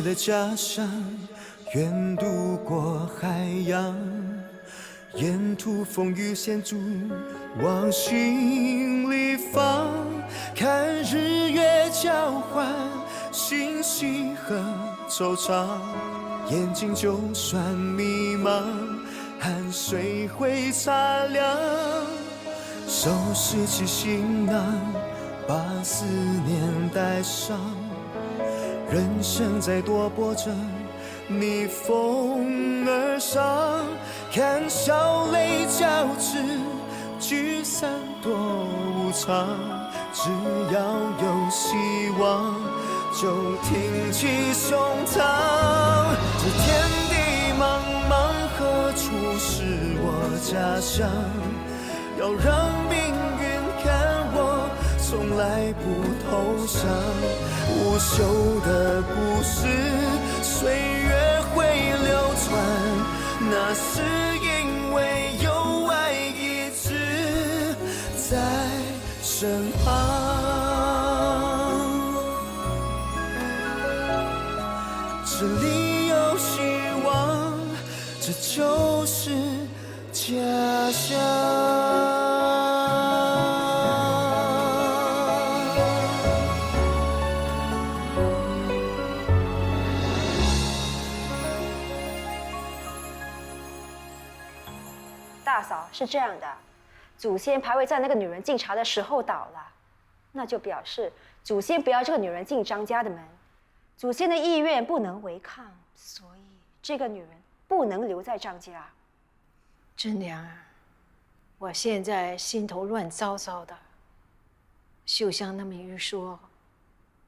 的家乡，远渡过海洋，沿途风雨险阻，往心里放。看日月交换，欣喜和惆怅，眼睛就算迷茫，汗水会擦亮。收拾起行囊，把思念带上，人生在多波折，逆风而上，看笑泪交织，聚散多无常。只要有希望，就挺起胸膛。这天地茫茫，何处是我家乡？要让命运看我从来不投降。无休的故事，岁月会流传，那是因为有爱一直在身旁。这里有希望，这就是家乡。大嫂，是这样的，祖先牌位在那个女人进茶的时候倒了，那就表示祖先不要这个女人进张家的门，祖先的意愿不能违抗，所以这个女人不能留在张家。真娘啊，我现在心头乱糟糟的。秀香那么一说，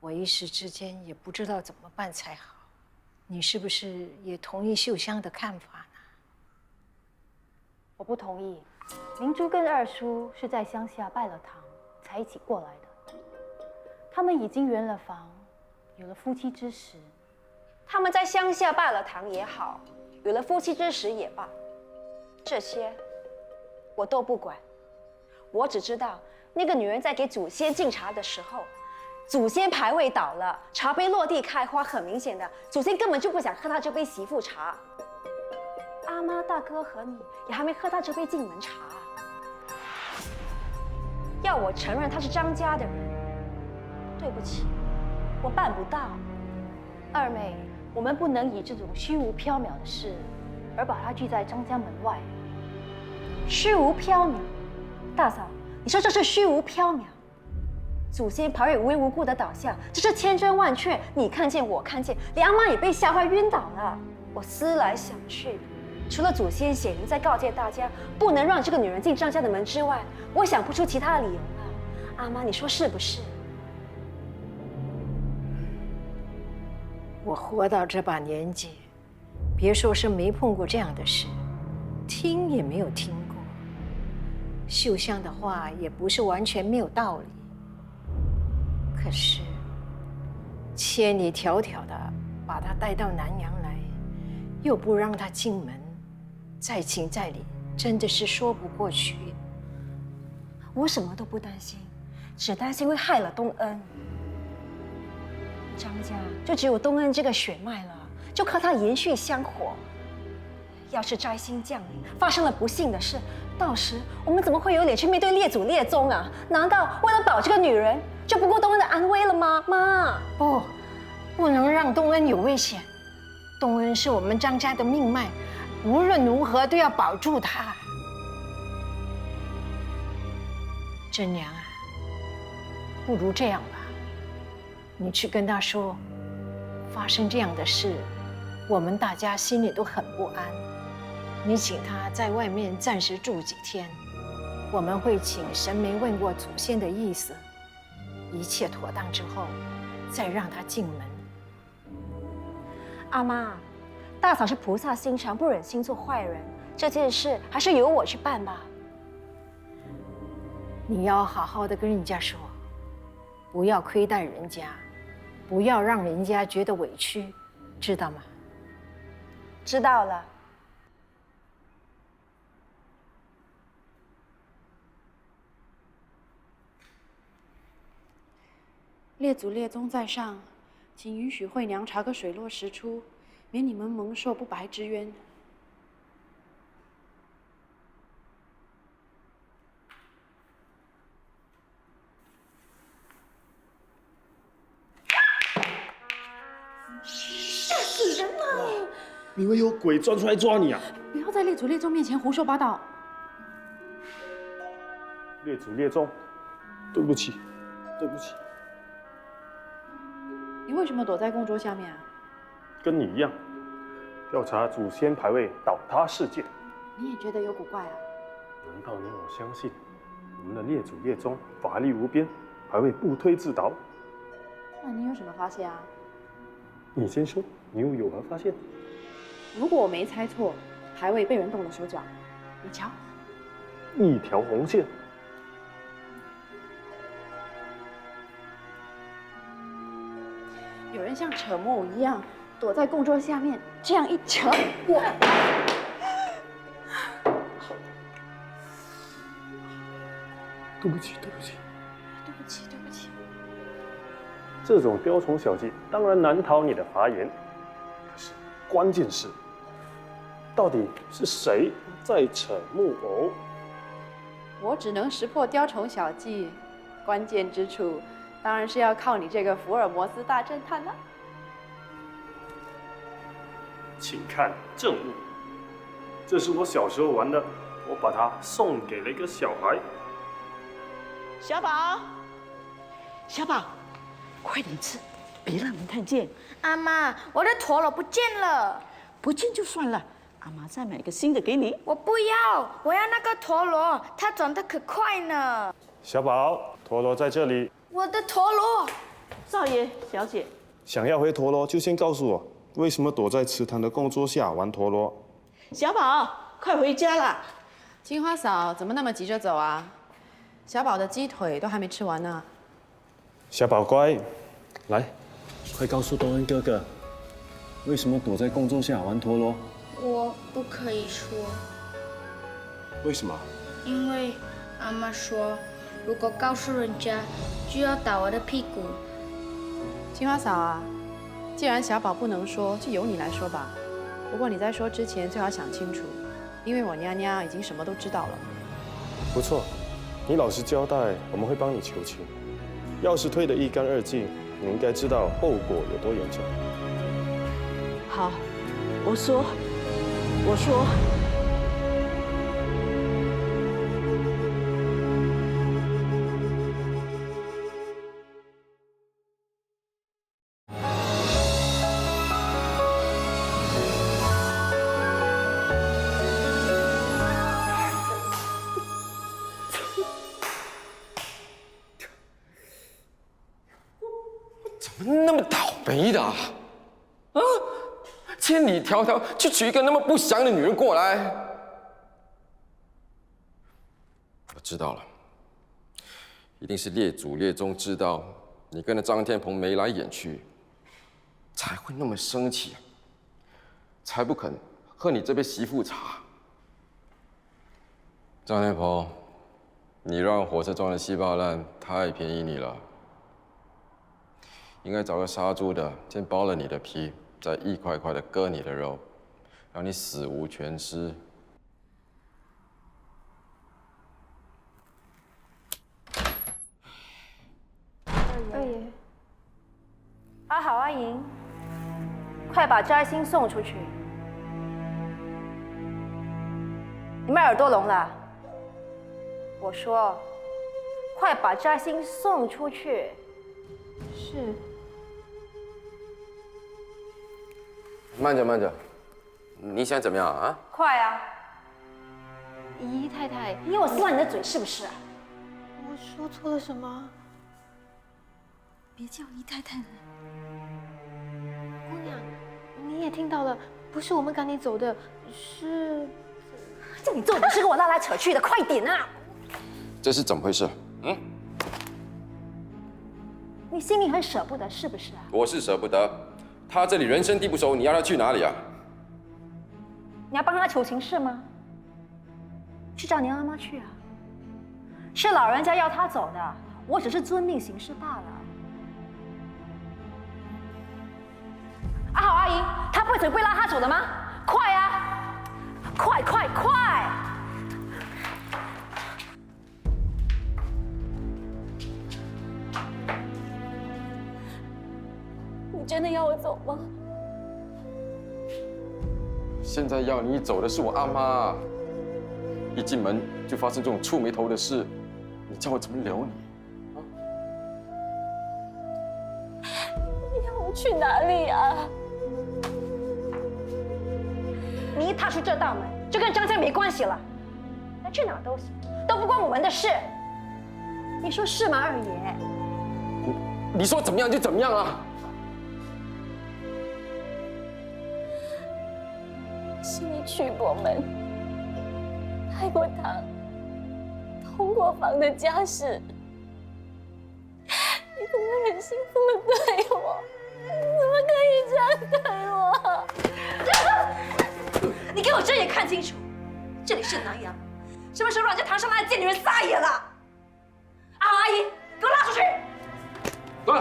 我一时之间也不知道怎么办才好。你是不是也同意秀香的看法呢？我不同意。明珠跟二叔是在乡下拜了堂才一起过来的，他们已经圆了房，有了夫妻之实。他们在乡下拜了堂也好，有了夫妻之实也罢，这些我都不管。我只知道那个女人在给祖先敬茶的时候，祖先牌位倒了，茶杯落地开花，很明显的，祖先根本就不想喝他这杯媳妇茶。阿妈、大哥和你也还没喝他这杯进门茶，要我承认他是张家的人，对不起，我办不到。二妹，我们不能以这种虚无缥缈的事而把它拒在张家门外。虚无缥缈，大嫂，你说这是虚无缥缈？祖先牌位无缘无故的倒下，这是千真万确，你看见我看见，连阿妈也被吓坏晕倒了。我思来想去，除了祖先显灵在告诫大家不能让这个女人进张家的门之外，我想不出其他的理由了。阿妈，你说是不是？我活到这把年纪，别说是没碰过这样的事，听也没有听过。秀香的话也不是完全没有道理，可是千里迢迢的把她带到南阳来，又不让她进门，再情再理，真的是说不过去。我什么都不担心，只担心会害了东恩。张家就只有东恩这个血脉了，就靠他延续香火。要是灾星降临，发生了不幸的事，到时我们怎么会有脸去面对列祖列宗啊？难道为了保这个女人，就不顾东恩的安危了吗？妈，不能让东恩有危险。东恩是我们张家的命脉，无论如何都要保住他。真娘啊，不如这样吧，你去跟他说，发生这样的事，我们大家心里都很不安。你请他在外面暂时住几天，我们会请神明问过祖先的意思，一切妥当之后，再让他进门。阿妈，大嫂是菩萨心肠，不忍心做坏人，这件事还是由我去办吧。你要好好的跟人家说，不要亏待人家，不要让人家觉得委屈，知道吗？知道了。列祖列宗在上，请允许惠娘查个水落石出，免你们蒙受不白之冤。吓死人了！你以为有鬼钻出来抓你啊？不要在列祖列宗面前胡说八道。列祖列宗，对不起，对不起，你为什么躲在供桌下面啊？跟你一样，调查祖先牌位倒塌事件。你也觉得有古怪啊？难道你我相信我们的列祖列宗法力无边，还会不推自倒？那你有什么发现啊？你先说，你又有何发现？如果我没猜错，牌位被人动了手脚，你瞧，一条红线。有人像扯木偶一样躲在供桌下面，这样一扯，我对不起，对不起，对不起，对不起。这种雕虫小技当然难逃你的法眼。可是关键是，到底是谁在扯木偶？我只能识破雕虫小技，关键之处当然是要靠你这个福尔摩斯大侦探了。请看证物，这是我小时候玩的，我把它送给了一个小孩。小宝，小宝，快点吃，别让人看见。阿妈，我的陀螺不见了。不见就算了，阿妈再买个新的给你。我不要，我要那个陀螺，它转得可快呢。小宝，陀螺在这里。我的陀螺。少爷、小姐，想要回陀螺，就先告诉我，为什么躲在祠堂的供桌下玩陀螺？小宝，快回家啦！金花嫂怎么那么急着走啊？小宝的鸡腿都还没吃完呢。小宝乖，来，快告诉东恩哥哥，为什么躲在供桌下玩陀螺？我不可以说，为什么？因为阿妈说，如果告诉人家，就要打我的屁股。金花嫂啊，既然小宝不能说，就由你来说吧。不过你在说之前最好想清楚，因为我娘娘已经什么都知道了。不错，你老实交代，我们会帮你求情。要是推得一干二净，你应该知道后果有多严重。好，我说。那么倒霉的啊！千里迢迢去娶一个那么不祥的女人过来。我知道了，一定是列祖列宗知道你跟着张天鹏眉来眼去，才会那么生气，才不肯喝你这杯媳妇茶。张天鹏，你让火车装的稀巴烂太便宜你了。应该找个杀猪的，先剥了你的皮，再一块块的割你的肉，让你死无全尸。二爷，阿好阿莹，快把摘星送出去！你们耳朵聋了？我说，快把摘星送出去！是。慢着，慢着，你想怎么样啊？快啊！姨太太，你给我撕烂你的嘴是不是啊？我说错了什么？别叫姨太太了。姑娘，你也听到了，不是我们赶你走的，是……叫你做的是跟我拉来扯去的，快点啊！这是怎么回事？你心里很舍不得是不是啊？我是舍不得，他这里人生地不熟，你要他去哪里啊？你要帮他求情是吗？去找你妈妈去啊！是老人家要他走的，我只是遵命行事罢了。阿豪阿姨，他不会只会拉他走的吗？快啊！快快快！你真的要我走吗？现在要你走的是我阿妈，一进门就发生这种触霉头的事，你叫我怎么留你？你要我去哪里啊？你一踏出这道门，就跟张家没关系了。那去哪都行，都不关我们的事。你说是吗，二爷？你说怎么样就怎么样啊！是你娶过门，拍过堂，通过房的家事，你怎么忍心这么对我？你怎么可以这样对我？你给我睁眼看清楚，这里是南阳，什么时候让人家堂上来见女人撒野了？阿豪阿姨，给我拉出去！对。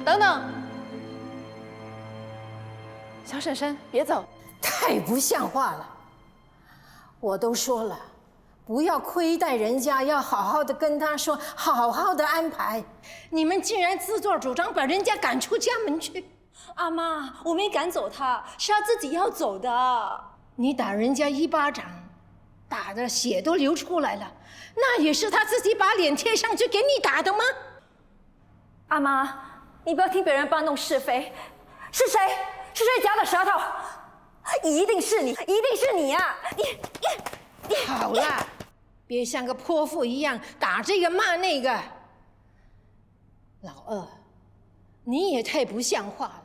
等等，小婶婶，别走！太不像话了！我都说了，不要亏待人家，要好好的跟他说，好好的安排。你们竟然自作主张把人家赶出家门去！阿妈，我没赶走他，是他自己要走的。你打人家一巴掌，打的血都流出来了，那也是他自己把脸贴上去给你打的吗？阿妈，你不要听别人搬弄是非，是谁？是谁夹的舌头？一定是你，一定是你啊！你好了，别像个泼妇一样打这个骂那个。老二，你也太不像话了。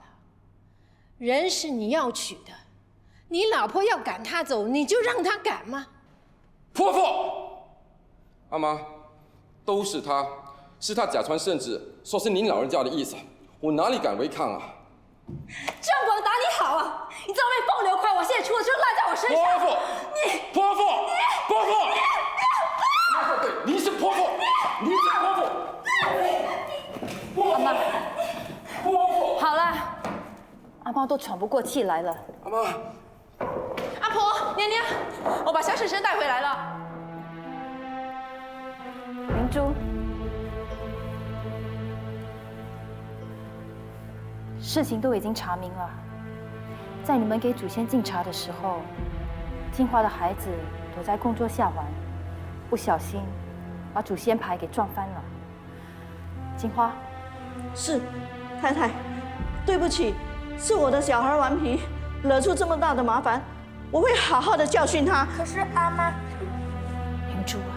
人是你要娶的，你老婆要赶他走，你就让他赶吗？泼妇！阿妈，都是他，是他假传圣旨，说是您老人家的意思，我哪里敢违抗啊？这样光打你好啊！你在外面风流快，我现在出了就赖在我身上。泼妇！你泼妇！泼妇！阿妈说对，你是泼妇，你是泼妇。阿妈，泼妇！好了，阿妈都喘不过气来了。阿妈，阿婆、娘娘，我把小婶婶带回来了。明珠，事情都已经查明了。在你们给祖先敬茶的时候，金花的孩子躲在供桌下玩，不小心把祖先牌给撞翻了。金花，是，太太，对不起，是我的小孩顽皮，惹出这么大的麻烦，我会好好的教训他。可是阿妈，明珠啊，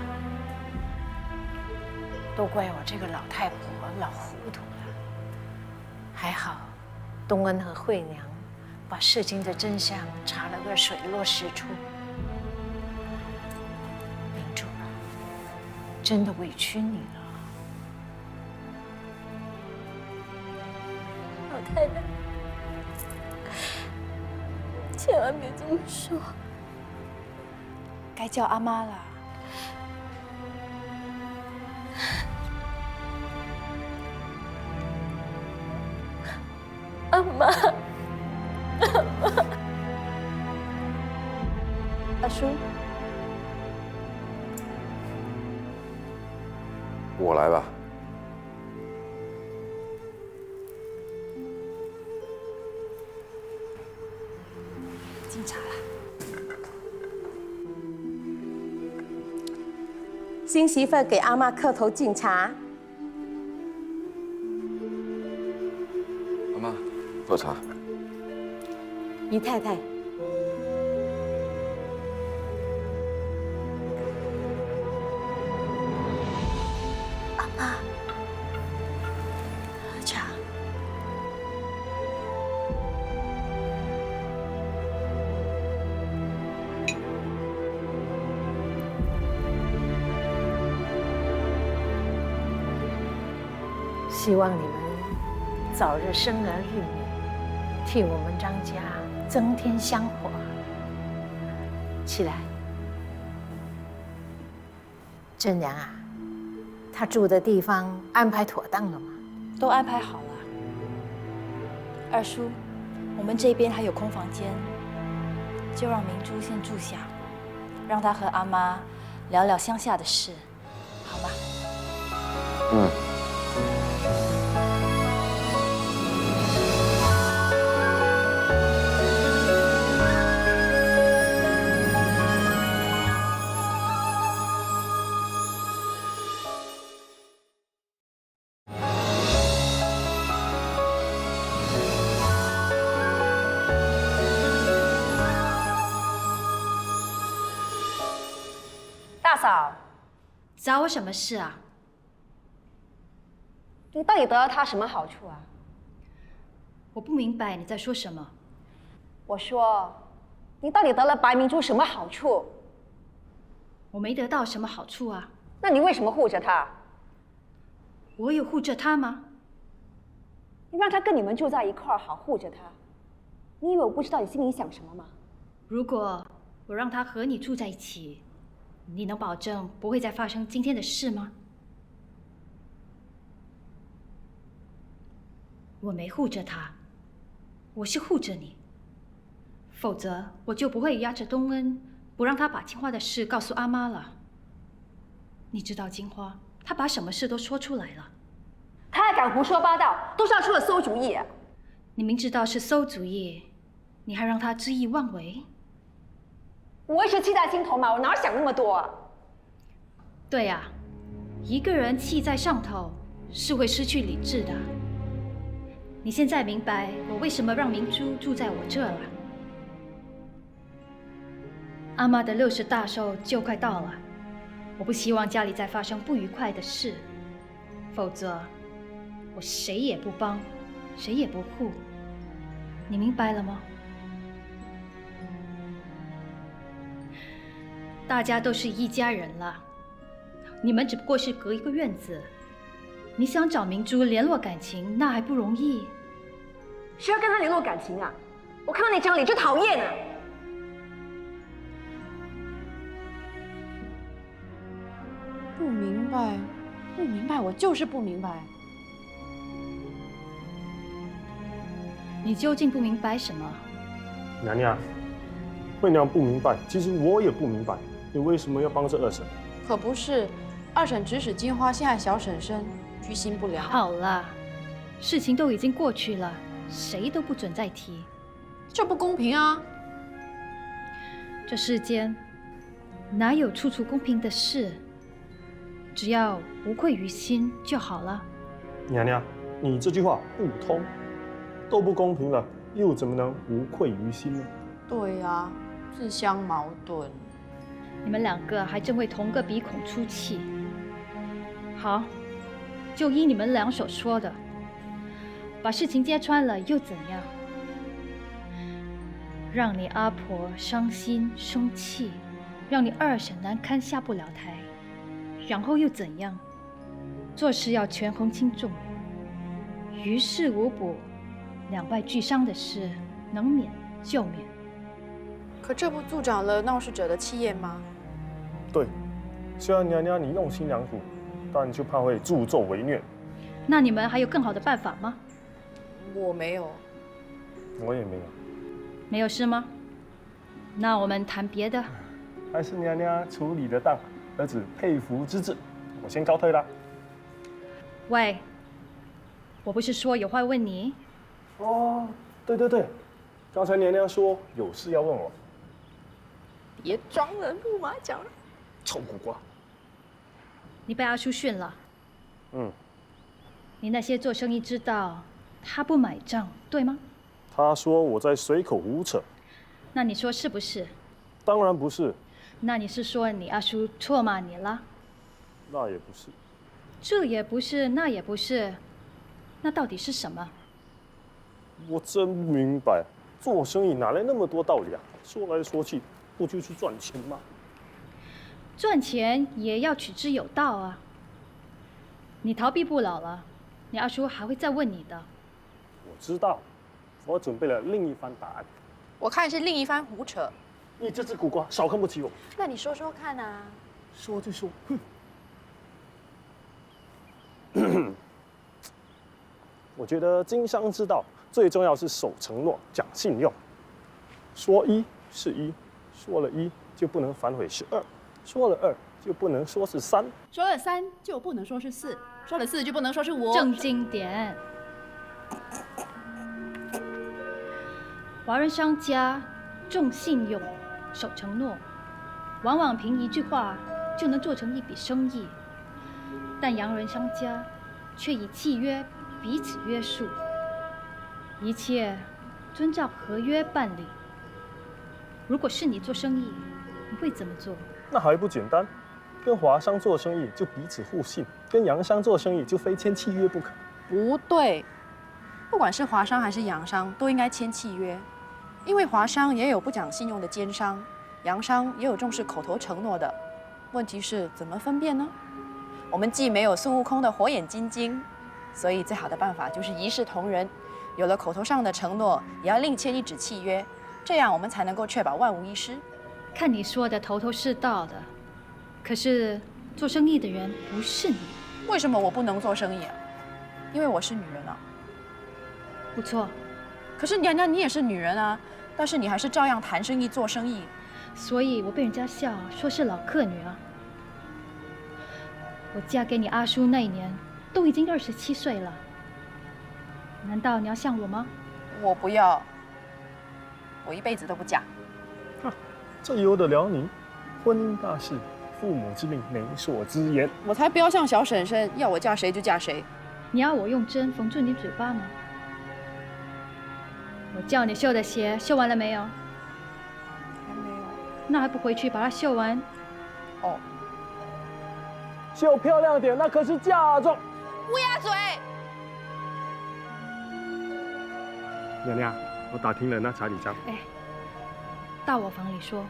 都怪我这个老太婆老糊涂了。还好，东恩和惠娘把事情的真相查了个水落石出。明珠啊，真的委屈你了。老太太，千万别这么说。该叫阿妈了。阿妈，阿叔，我来吧。敬茶了。新媳妇给阿妈磕头敬茶。阿妈，喝茶。姨太太，阿妈，喝茶。希望你们早日生儿育女，替我们张家增添香火。起来，正娘啊，她住的地方安排妥当了吗？都安排好了。二叔，我们这边还有空房间，就让明珠先住下，让她和阿妈聊聊乡下的事，好吗？嗯。大嫂，找我什么事啊？你到底得了他什么好处啊？我不明白你在说什么。我说，你到底得了白明珠什么好处？我没得到什么好处啊。那你为什么护着他？我有护着他吗？你让他跟你们住在一块儿，好护着他。你以为我不知道你心里想什么吗？如果我让他和你住在一起，你能保证不会再发生今天的事吗？我没护着他，我是护着你。否则我就不会压着东恩，不让他把金花的事告诉阿妈了。你知道金花，她把什么事都说出来了。他还敢胡说八道，都是他出了馊主意。你明知道是馊主意，你还让他恣意妄为？我一时气在心头嘛，我哪想那么多啊？对呀，一个人气在上头是会失去理智的。你现在明白我为什么让明珠住在我这了？阿妈的60大寿就快到了，我不希望家里再发生不愉快的事，否则我谁也不帮，谁也不护。你明白了吗？大家都是一家人了，你们只不过是隔一个院子。你想找明珠联络感情，那还不容易？谁要跟他联络感情啊？我看到你张脸就讨厌啊！不明白，不明白，我就是不明白。你究竟不明白什么？娘娘，惠娘不明白，其实我也不明白，你为什么要帮着二婶？可不是，二婶指使金花陷害小婶婶，居心不良。好了，事情都已经过去了，谁都不准再提。这不公平啊！这世间哪有处处公平的事？只要无愧于心就好了。娘娘，你这句话不通，都不公平了，又怎么能无愧于心呢？对呀，自相矛盾。你们两个还真会同个鼻孔出气。好，就依你们俩所说的，把事情揭穿了又怎样？让你阿婆伤心生气，让你二婶难堪下不了台，然后又怎样？做事要权衡轻重，于事无补，两败俱伤的事能免就免。可这不助长了闹事者的气焰吗？对，虽然娘娘你用心良苦，但就怕会助纣为虐。那你们还有更好的办法吗？我没有，我也没有。没有事吗？那我们谈别的。还是娘娘处理得当，儿子佩服之至。我先告退啦。喂，我不是说有话问你？哦，对对对，刚才娘娘说有事要问我。别装人不马脚了，臭苦瓜。你被阿叔训了。嗯。你那些做生意之道，他不买账，对吗？他说我在随口胡扯。那你说是不是？当然不是。那你是说你阿叔错骂你了？那也不是。这也不是，那也不是，那到底是什么？我真不明白，做生意哪来那么多道理啊？说来说去，不就是赚钱吗？赚钱也要取之有道啊！你逃避不了了，你阿叔还会再问你的。我知道，我准备了另一番答案。我看是另一番胡扯。你这只苦瓜，少看不起我。那你说说看啊。说就说，我觉得经商之道最重要是守承诺、讲信用。说一是一，说了一就不能反悔是二，说了二就不能说是三，说了3就不能说是4，说了4就不能说是5。正经点。华人商家重信用、守承诺，往往凭一句话就能做成一笔生意，但洋人商家却以契约彼此约束，一切遵照合约办理。如果是你做生意，你会怎么做？那还不简单？跟华商做生意就彼此互信，跟洋商做生意就非签契约不可。不对，不管是华商还是洋商，都应该签契约，因为华商也有不讲信用的奸商，洋商也有重视口头承诺的。问题是怎么分辨呢？我们既没有孙悟空的火眼金睛，所以最好的办法就是一视同仁，有了口头上的承诺，也要另签一纸契约，这样我们才能够确保万无一失。看你说的头头是道的，可是做生意的人不是你。为什么我不能做生意啊？因为我是女人啊。不错，可是娘娘你也是女人啊，但是你还是照样谈生意做生意，所以我被人家笑说是老客女啊。我嫁给你阿叔那一年都已经27岁了，难道你要像我吗？我不要，我一辈子都不嫁。这由得了你？婚姻大事，父母之命，媒妁之言。我才不要像小婶婶，要我嫁谁就嫁谁。你要我用针缝住你嘴巴吗？我叫你绣的鞋绣完了没有？还没有。那还不回去把它绣完？哦，绣漂亮点，那可是嫁妆。乌鸦嘴！娘娘，我打听了那彩礼章。哎，到我房里说。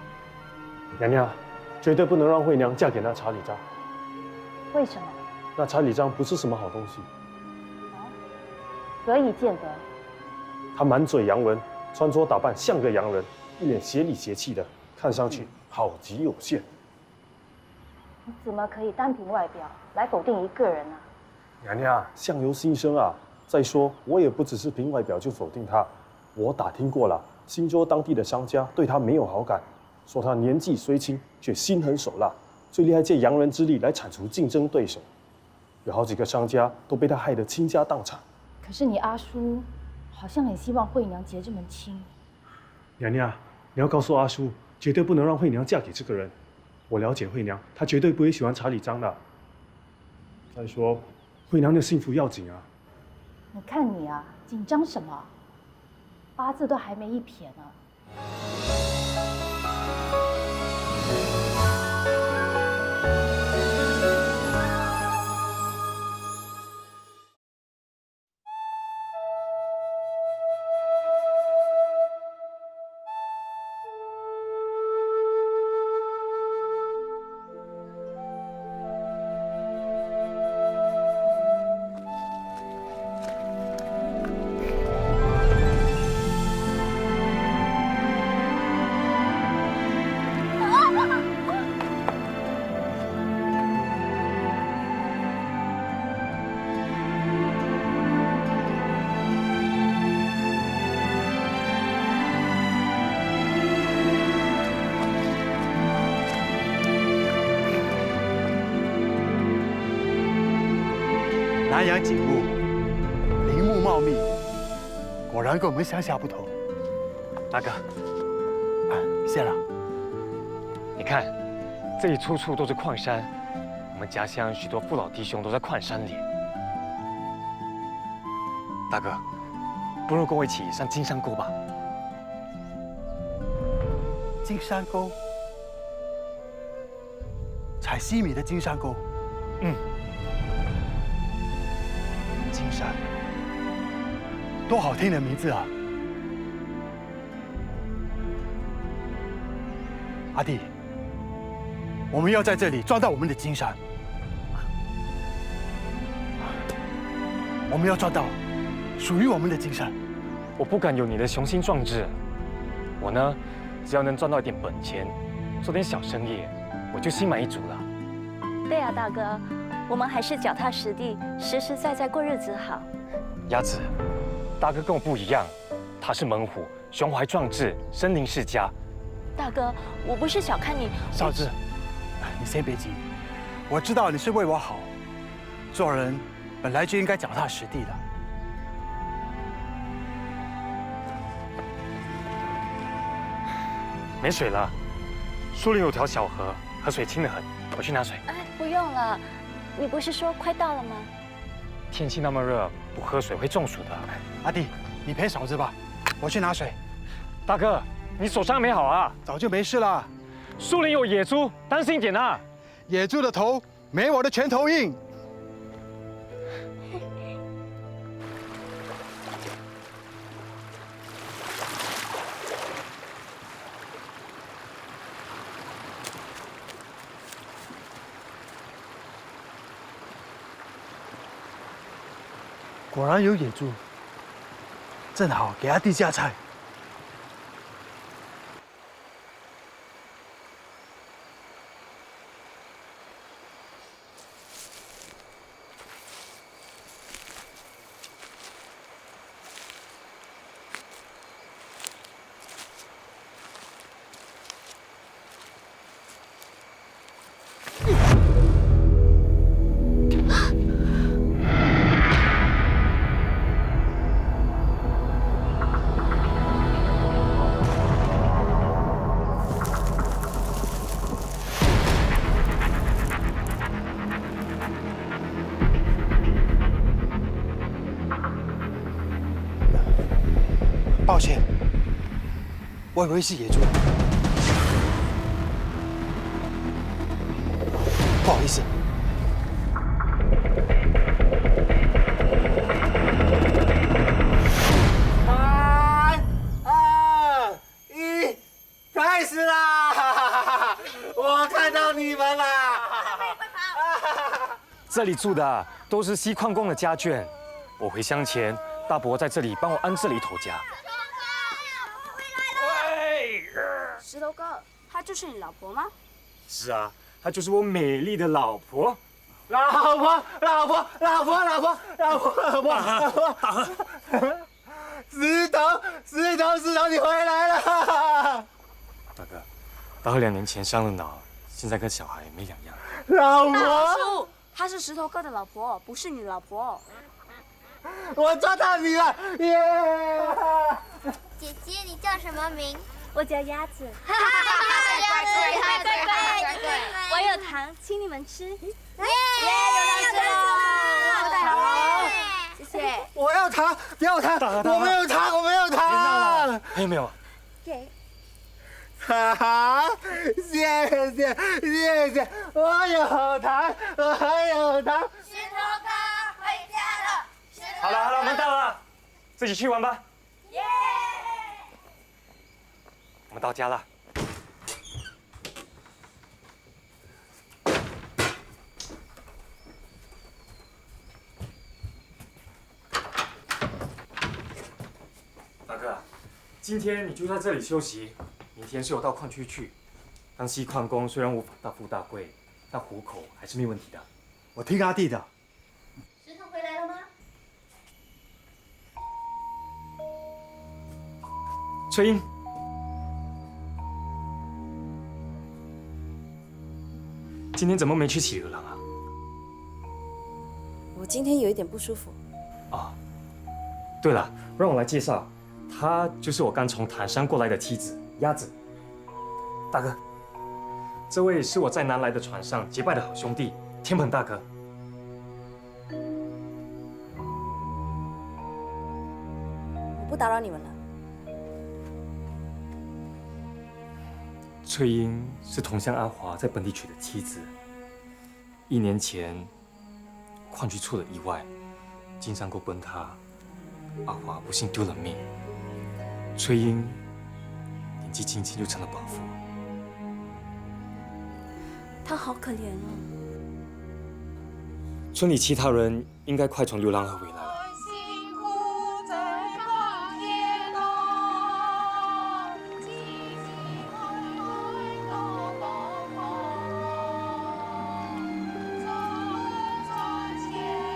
娘娘，绝对不能让惠娘嫁给那查理章。为什么？那查理章不是什么好东西。何以见得？他满嘴洋文，穿着打扮像个洋人，一脸邪里邪气的，看上去好极有限。你怎么可以单凭外表来否定一个人呢？娘娘，相由心生啊！再说，我也不只是凭外表就否定他。我打听过了，新州当地的商家对他没有好感，说他年纪虽轻，却心狠手辣，最厉害借洋人之力来铲除竞争对手。有好几个商家都被他害得倾家荡产。可是你阿叔好像很希望惠娘结这门亲。娘娘，你要告诉阿叔，绝对不能让惠娘嫁给这个人。我了解惠娘，她绝对不会喜欢查理章的。再说，惠娘的幸福要紧啊。你看你啊，紧张什么？八字都还没一撇呢。南洋景物，林木茂密，果然跟我们乡下不同。大哥，谢了。你看，这里处处都是矿山，我们家乡许多父老弟兄都在矿山里。大哥，不如跟我一起上金山沟吧。金山沟，采西米的金山沟。嗯，金山，多好听的名字啊！阿弟，我们要在这里抓到我们的金山，我们要抓到属于我们的金山。我不敢有你的雄心壮志，我呢，只要能赚到一点本钱，做点小生意，我就心满意足了。对啊，大哥，我们还是脚踏实地、实实在在过日子好。鸭子，大哥跟我不一样，他是猛虎，胸怀壮志，森林世家。大哥，我不是小看你。少志，你先别急，我知道你是为我好，做人本来就应该脚踏实地的。没水了，树林有条小河，河水清得很，我去拿水。哎，不用了，你不是说快到了吗？天气那么热，不喝水会中暑的。阿弟，你陪嫂子吧，我去拿水。大哥，你手伤没好啊？早就没事了。树林有野猪，当心一点啊！野猪的头没我的拳头硬。果然有野猪，正好给阿弟夹菜。抱歉，我以为是野猪，不好意思。3、2、1，开始啦！我看到你们啦！这里住的都是锡矿工的家眷，我回乡前，大伯在这里帮我安置了一头家。石头哥，她就是你老婆吗？是啊，她就是我美丽的老婆。老婆，石头，你回来了！大哥，大哥2年前伤了脑，现在跟小孩没两样。老大婆，叔，她是石头哥的老婆，不是你老婆。我抓到你了！耶！姐姐，你叫什么名？我叫鸭子。乖，我有糖，请你们吃。耶，有糖吃了！好，谢谢。我要糖，不要糖，我没有糖。还有没有？给。好，谢谢，我有糖。石头哥回家了。好了，我们到了，自己去玩吧。耶！我们到家了。大哥，今天你就在这里休息，明天是我到矿区去。当锡矿工虽然无法大富大贵，但糊口还是没问题的。我听阿弟的。石头回来了吗？翠英，今天怎么没去企鹅廊啊？我今天有一点不舒服。啊，对了，让我来介绍，她就是我刚从坦山过来的妻子鸭子。大哥，这位是我在南来的船上结拜的好兄弟天鹏大哥。我不打扰你们了。翠英是同乡阿华在本地娶的妻子。1年前，矿区出了意外，经商过崩塌，阿华不幸丢了命。翠英年纪轻轻就成了寡妇。她好可怜哦。村里其他人应该快从流浪河回来了。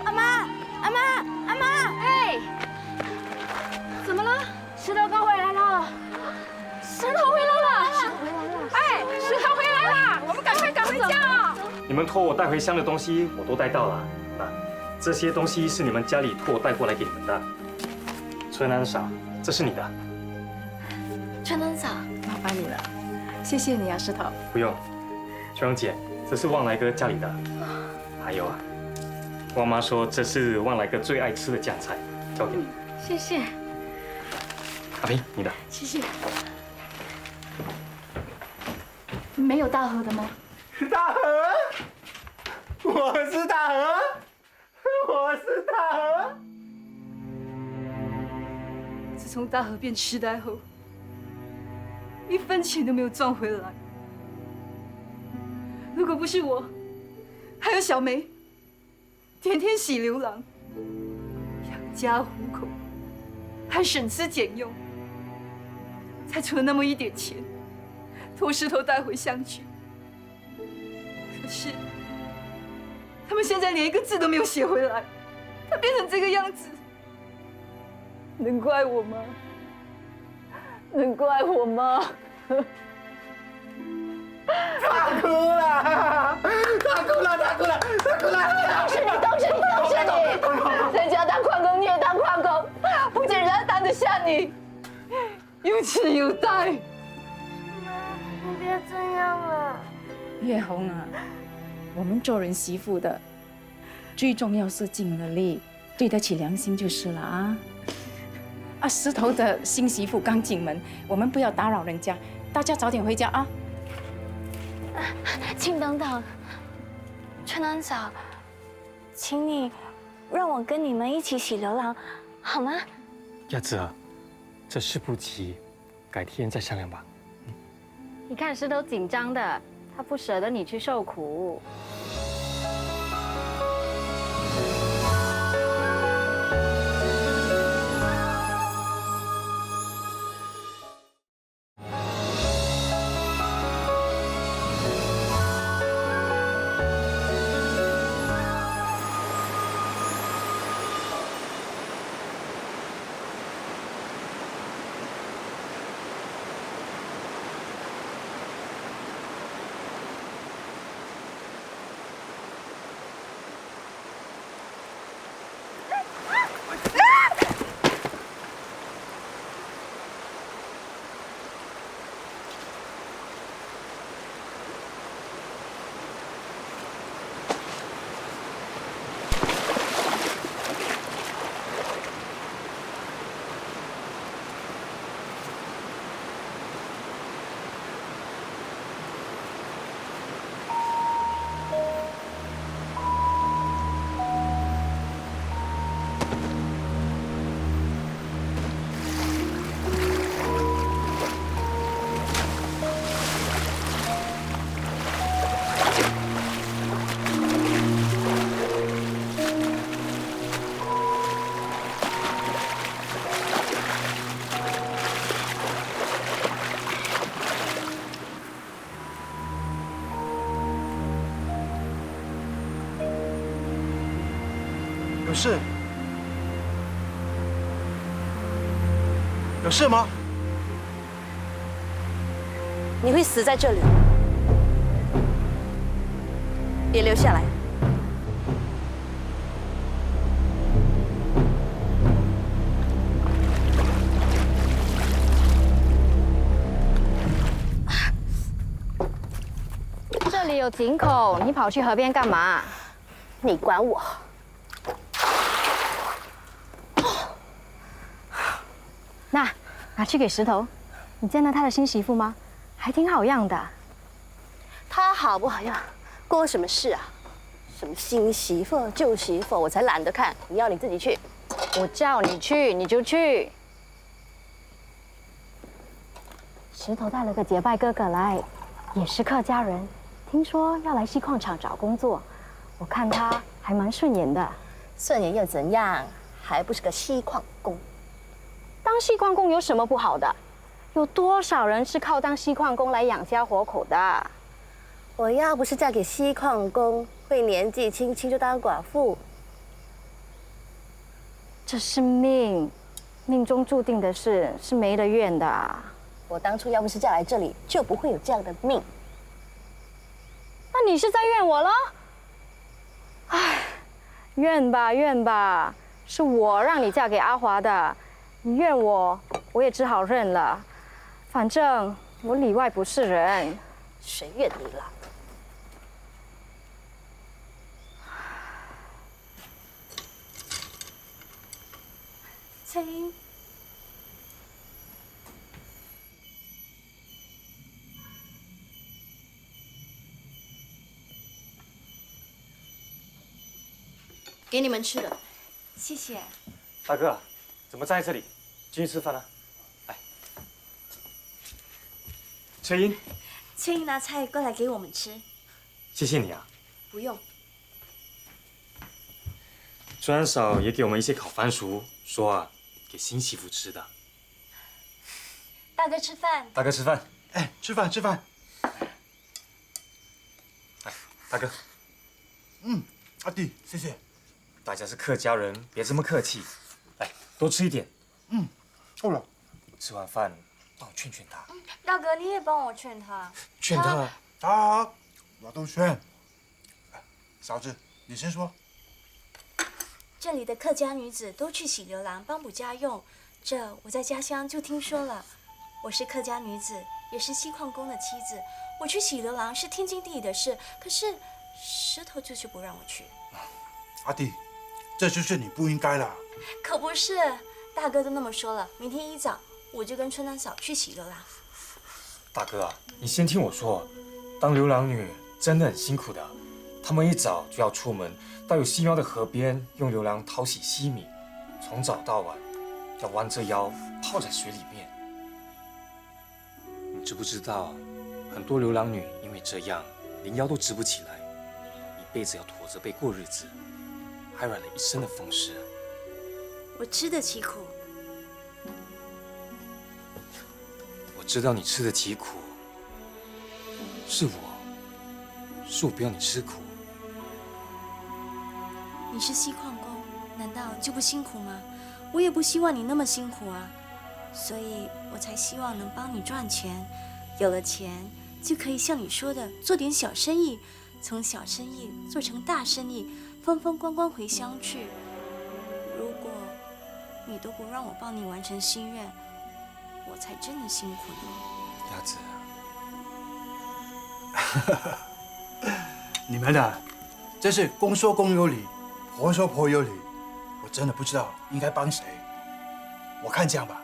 阿妈，阿妈，阿妈！哎，怎么了？石头哥回来了！石头回来了！石头回来了！哎，石头回来了！我们赶快赶回家啊！你们托我带回乡的东西，我都带到了。啊，这些东西是你们家里托我带过来给你们的。春安嫂，这是你的。春恩嫂，麻烦你了，谢谢你啊，石头。不用，春荣姐，这是旺来哥家里的。还有啊，旺妈说这是旺来哥最爱吃的酱菜，交给你。谢谢，阿平，你的。谢谢。没有大河的吗？大河，我是大河，我是大河。自从大河变痴呆后，1分钱都没有赚回来。如果不是我，还有小梅，天天洗牛郎，养家糊口，还省吃俭用，才存那么一点钱，托石头带回乡去。可是，他们现在连1个字都没有写回来，他变成这个样子，能怪我吗？能怪我吗？他哭了，他哭了，他哭了，他哭了！都是你！人家当矿工，你也当矿工，不见人家当得下你，有吃有带。你别这样了。月红啊，我们做人媳妇的，最重要是尽了力，对得起良心就是了啊。啊，石头的新媳妇刚进门，我们不要打扰人家，大家早点回家啊。请等等，春安嫂，请你让我跟你们一起洗牛郎，好吗？亚子啊，这事不急，改天再商量吧。你看石头紧张的，他不舍得你去受苦。有事？有事吗？你会死在这里，别留下来。这里有井口，你跑去河边干嘛？你管我？拿去给石头。你见到他的新媳妇吗？还挺好样的。他好不好样，关我什么事啊？什么新媳妇、旧媳妇，我才懒得看。你要你自己去。我叫你去，你就去。石头带了个结拜哥哥来，也是客家人，听说要来锡矿厂找工作。我看他还蛮顺眼的。顺眼又怎样？还不是个锡矿工。当锡矿工有什么不好的？有多少人是靠当锡矿工来养家活口的？我要不是嫁给锡矿工，会年纪轻轻就当寡妇。这是命，命中注定的事，是没得怨的。我当初要不是嫁来这里，就不会有这样的命。那你是在怨我了？唉，怨吧怨吧，是我让你嫁给阿华的，你怨我，我也只好认了。反正我里外不是人，谁怨你了？翠英，给你们吃的。谢谢。大哥，怎么在这里？进去吃饭啊！来，翠英，翠英拿菜过来给我们吃。谢谢你啊。不用。川嫂也给我们一些烤番薯，说啊，给新媳妇吃的。大哥吃饭。大哥吃饭。哎，吃饭吃饭。来，大哥。阿弟，谢谢。大家是客家人，别这么客气。来，多吃一点。够了。吃完饭帮我劝劝他。大哥，你也帮我劝他。劝他。好，我都劝。嫂子，你先说。这里的客家女子都去洗牛郎帮补家用，这我在家乡就听说了。我是客家女子，也是锡矿工的妻子，我去洗牛郎是天经地义的事，可是石头就是不让我去。阿弟，这就是你不应该了。可不是，大哥都那么说了，明天一早我就跟春丹嫂去洗牛郎。大哥啊，你先听我说，当牛郎女真的很辛苦的，她们一早就要出门，到有细苗的河边，用牛郎淘洗细米，从早到晚要弯着腰泡在水里面。你知不知道，很多牛郎女因为这样，连腰都直不起来，一辈子要驼着背过日子，还染了一身的风湿。我吃得起苦。我知道你吃得起苦，是我不要你吃苦。你是锡矿工，难道就不辛苦吗？我也不希望你那么辛苦啊，所以我才希望能帮你赚钱，有了钱就可以像你说的做点小生意，从小生意做成大生意，风风光光回乡去。如果你都不让我帮你完成心愿，我才真的辛苦呢。鸭子，你们啊，真是公说公有理，婆说婆有理。我真的不知道应该帮谁。我看这样吧，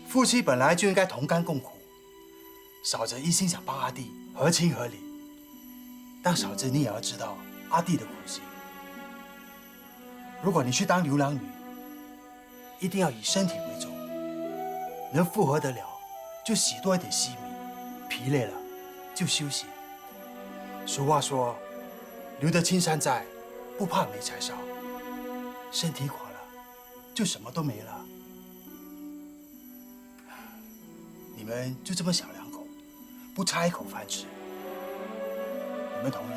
夫妻本来就应该同甘共苦。嫂子一心想帮阿弟，合情合理。但嫂子你也要知道阿弟的苦心。如果你去当牛郎女，一定要以身体为重，能负荷得了就洗多一点细米，疲累了就休息。俗话说，留得青山在，不怕没柴烧。身体垮了，就什么都没了。你们就这么小两口，不差一口饭吃，你们同意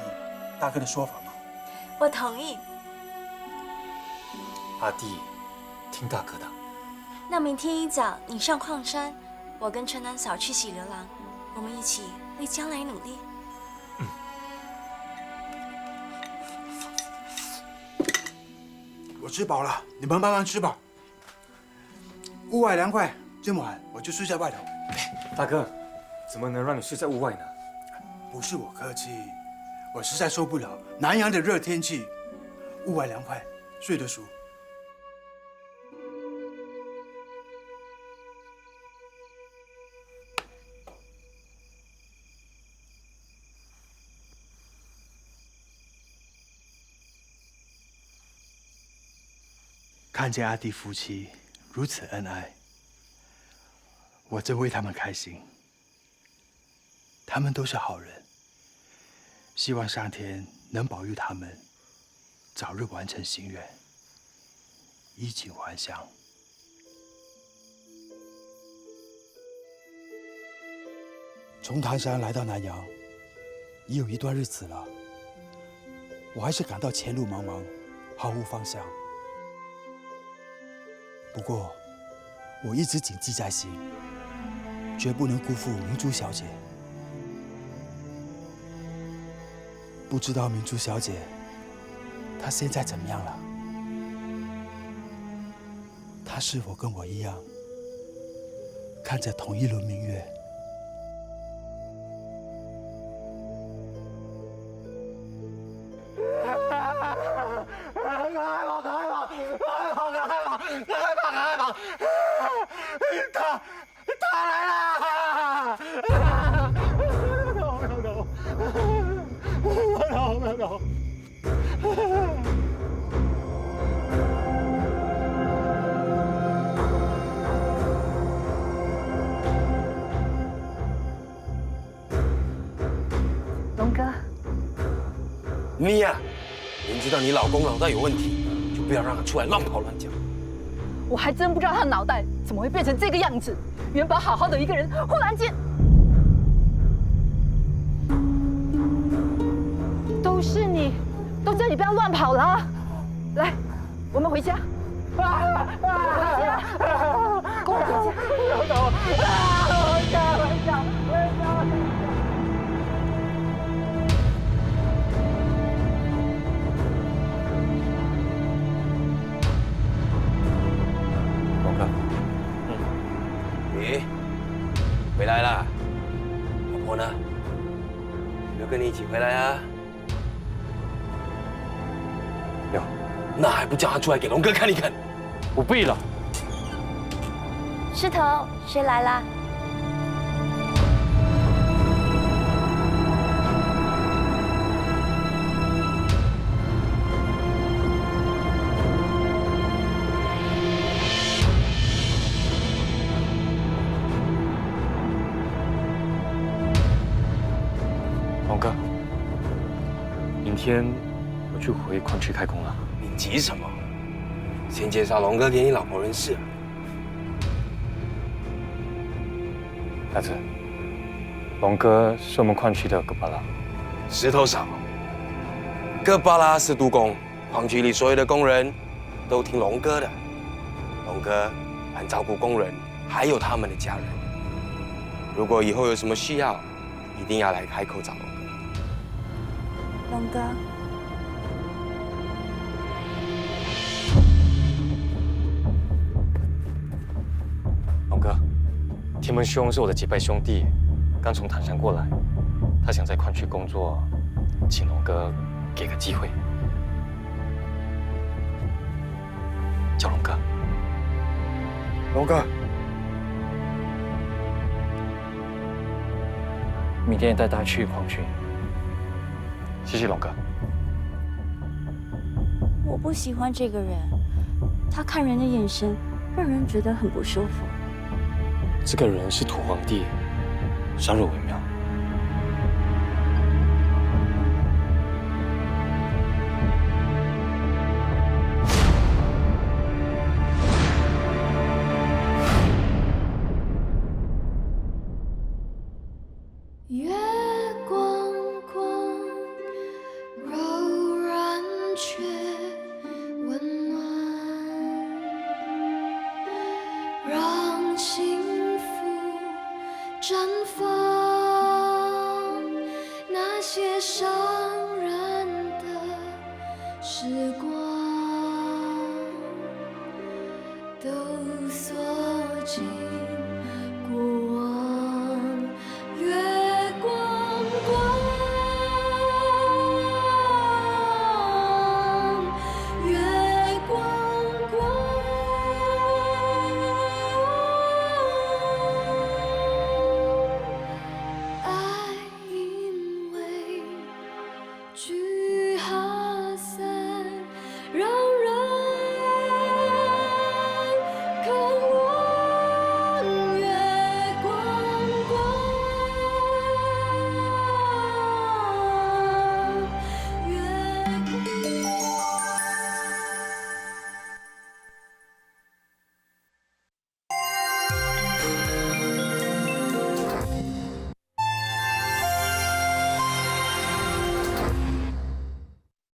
大哥的说法吗？我同意。阿弟，听大哥的。那明天一早你上矿山，我跟春丹嫂去洗牛郎，我们一起为将来努力。我吃饱了，你们慢慢吃吧。屋外凉快，这么晚我就睡在外头。大哥，怎么能让你睡在屋外呢？不是我客气，我实在受不了南阳的热天气，屋外凉快，睡得熟。看见阿弟夫妻如此恩爱，我真为他们开心。他们都是好人，希望上天能保佑他们早日完成心愿，衣锦还乡。从唐山来到南阳，已有一段日子了，我还是感到前路茫茫，毫无方向。不过，我一直谨记在心，绝不能辜负明珠小姐。不知道明珠小姐，她现在怎么样了？她是否跟我一样，看着同一轮明月？他来了！我走。龙哥，你呀，明知道你老公脑袋有问题，就不要让他出来乱跑乱叫。我还真不知道他脑袋怎么会变成这个样子。原本好好的一个人，忽然间，都是你，都叫你不要乱跑了啊！来，我们回家。回家，跟我回家。回家。你回来了，老婆呢？有没有跟你一起回来啊？有，那还不叫他出来给龙哥看一看？我不必了。石头，谁来啦？龙哥，明天我就回矿区开工了。你急什么？先介绍龙哥给你老婆认识。大子，龙哥是我们矿区的戈巴拉。石头少，戈巴拉是督工，矿区里所有的工人都听龙哥的。龙哥很照顾工人，还有他们的家人。如果以后有什么需要，一定要来开口找龙哥。龙哥，龙哥，天门兄是我的结拜兄弟，刚从坦山过来，他想在矿区工作，请龙哥给个机会。叫龙哥。龙哥，明天带他去矿区。谢谢龙哥。我不喜欢这个人，他看人的眼神让人觉得很不舒服。这个人是土皇帝，杀入为妙。月光光，柔软却温暖，让幸福绽放。那些伤人的时光，都锁进